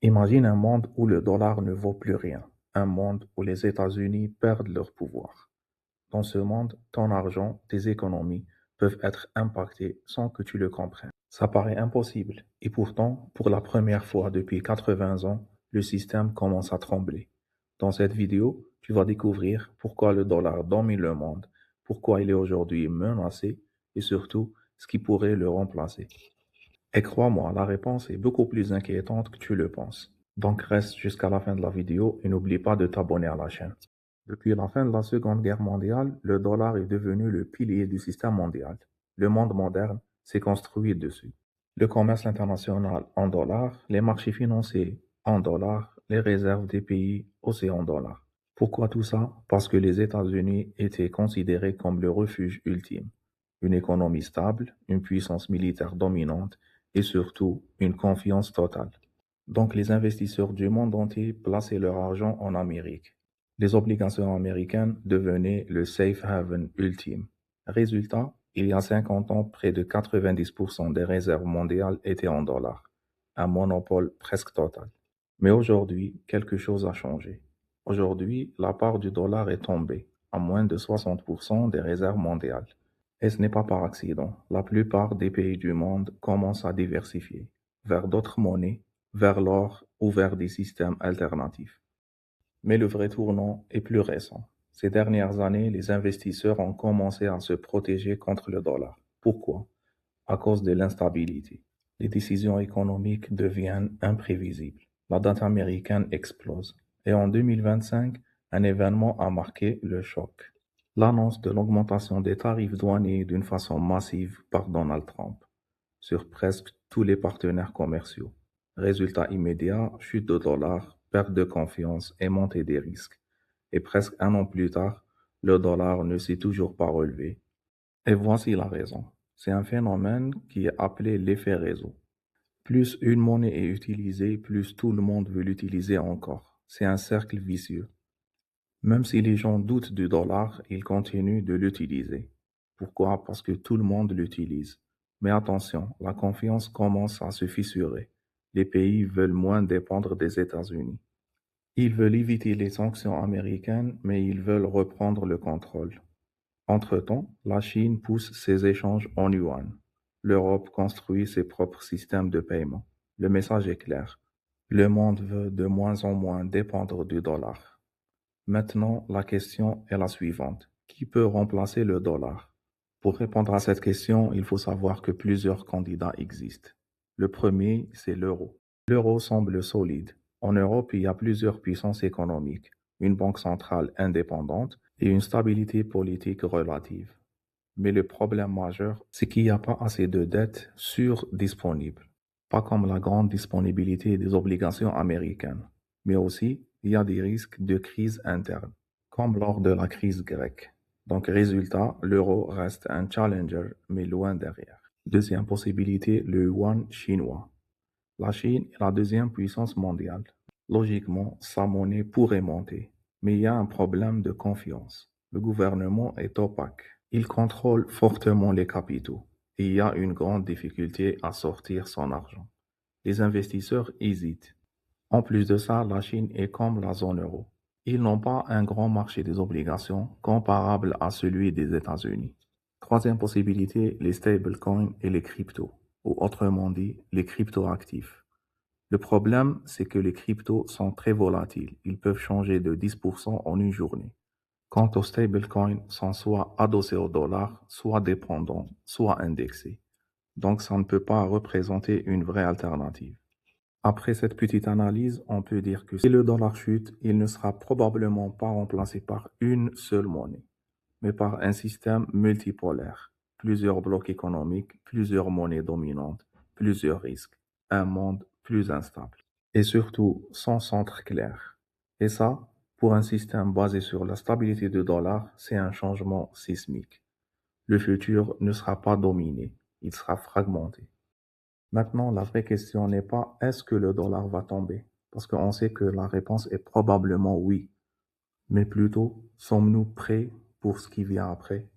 Imagine un monde où le dollar ne vaut plus rien, un monde où les États-Unis perdent leur pouvoir. Dans ce monde, ton argent, tes économies peuvent être impactées sans que tu le comprennes. Ça paraît impossible, et pourtant, pour la première fois depuis 80 ans, le système commence à trembler. Dans cette vidéo, tu vas découvrir pourquoi le dollar domine le monde, pourquoi il est aujourd'hui menacé, et surtout, ce qui pourrait le remplacer. Et crois-moi, la réponse est beaucoup plus inquiétante que tu le penses. Donc reste jusqu'à la fin de la vidéo et n'oublie pas de t'abonner à la chaîne. Depuis la fin de la Seconde Guerre mondiale, le dollar est devenu le pilier du système mondial. Le monde moderne s'est construit dessus. Le commerce international en dollars, les marchés financiers en dollars, les réserves des pays aussi en dollars. Pourquoi tout ça? Parce que les États-Unis étaient considérés comme le refuge ultime. Une économie stable, une puissance militaire dominante et surtout une confiance totale. Donc les investisseurs du monde entier plaçaient leur argent en Amérique. Les obligations américaines devenaient le safe haven ultime. Résultat, il y a 50 ans, près de 90% des réserves mondiales étaient en dollars. Un monopole presque total. Mais aujourd'hui, quelque chose a changé. Aujourd'hui, la part du dollar est tombée à moins de 60% des réserves mondiales. Et ce n'est pas par accident. La plupart des pays du monde commencent à diversifier vers d'autres monnaies, vers l'or ou vers des systèmes alternatifs. Mais le vrai tournant est plus récent. Ces dernières années, les investisseurs ont commencé à se protéger contre le dollar. Pourquoi? À cause de l'instabilité. Les décisions économiques deviennent imprévisibles. La dette américaine explose. Et en 2025, un événement a marqué le choc. L'annonce de l'augmentation des tarifs douaniers d'une façon massive par Donald Trump sur presque tous les partenaires commerciaux. Résultat immédiat, chute de dollar, perte de confiance et montée des risques. Et presque un an plus tard, le dollar ne s'est toujours pas relevé. Et voici la raison. C'est un phénomène qui est appelé l'effet réseau. Plus une monnaie est utilisée, plus tout le monde veut l'utiliser encore. C'est un cercle vicieux. Même si les gens doutent du dollar, ils continuent de l'utiliser. Pourquoi? Parce que tout le monde l'utilise. Mais attention, la confiance commence à se fissurer. Les pays veulent moins dépendre des États-Unis. Ils veulent éviter les sanctions américaines, mais ils veulent reprendre le contrôle. Entre-temps, la Chine pousse ses échanges en yuan. L'Europe construit ses propres systèmes de paiement. Le message est clair. Le monde veut de moins en moins dépendre du dollar. Maintenant, la question est la suivante. Qui peut remplacer le dollar? Pour répondre à cette question, il faut savoir que plusieurs candidats existent. Le premier, c'est l'euro. L'euro semble solide. En Europe, il y a plusieurs puissances économiques, une banque centrale indépendante et une stabilité politique relative. Mais le problème majeur, c'est qu'il n'y a pas assez de dettes sûres disponibles. Pas comme la grande disponibilité des obligations américaines. Mais aussi, il y a des risques de crise interne, comme lors de la crise grecque. Donc, résultat, l'euro reste un challenger, mais loin derrière. Deuxième possibilité, le yuan chinois. La Chine est la deuxième puissance mondiale. Logiquement, sa monnaie pourrait monter. Mais il y a un problème de confiance. Le gouvernement est opaque. Il contrôle fortement les capitaux. Et il y a une grande difficulté à sortir son argent. Les investisseurs hésitent. En plus de ça, la Chine est comme la zone euro. Ils n'ont pas un grand marché des obligations comparable à celui des États-Unis. Troisième possibilité, les stablecoins et les cryptos, ou autrement dit, les cryptoactifs. Le problème, c'est que les cryptos sont très volatiles. Ils peuvent changer de 10% en une journée. Quant aux stablecoins, sont soit adossés au dollar, soit dépendants, soit indexés. Donc ça ne peut pas représenter une vraie alternative. Après cette petite analyse, on peut dire que si le dollar chute, il ne sera probablement pas remplacé par une seule monnaie, mais par un système multipolaire, plusieurs blocs économiques, plusieurs monnaies dominantes, plusieurs risques, un monde plus instable, et surtout sans centre clair. Et ça, pour un système basé sur la stabilité du dollar, c'est un changement sismique. Le futur ne sera pas dominé, il sera fragmenté. Maintenant, la vraie question n'est pas est-ce que le dollar va tomber? Parce qu'on sait que la réponse est probablement oui. Mais plutôt, sommes-nous prêts pour ce qui vient après?